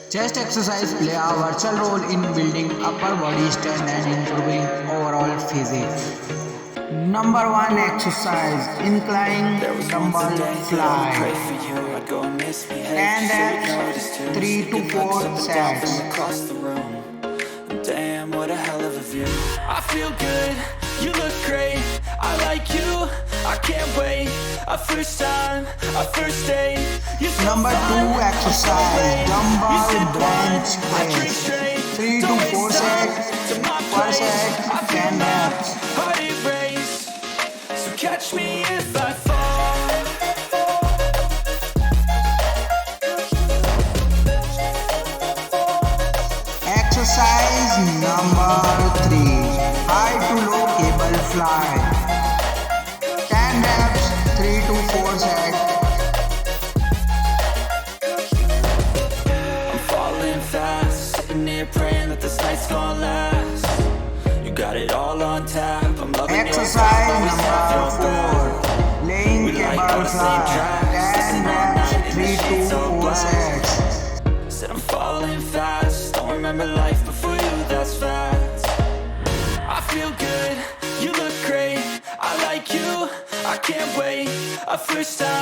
Chest exercise play a virtual role in building upper body strength and improving overall physique. Number 1 exercise, incline dumbbell fly. 10 reps, 3 to 4 sets. Damn, what a hell of a view. I feel good, you look great, I like you, I can't wait. A first time, a first date. Number 2 exercise, dumbbell bench press. 3 to 4 sets, per set, 10 reps. Heart it race, so catch me if I fall. Exercise number 3, high to low cable fly. 10 reps, 3 to 4 sets. I'm falling fast, sitting here praying that this night's gonna last. You got it all on tap, I'm loving Exercise number 4, laying cable fly. 10 reps, 3 to 4 sets. Said I'm falling fast, don't remember life before you, that's facts. I feel good, you look great, I like you, I can't wait. A first time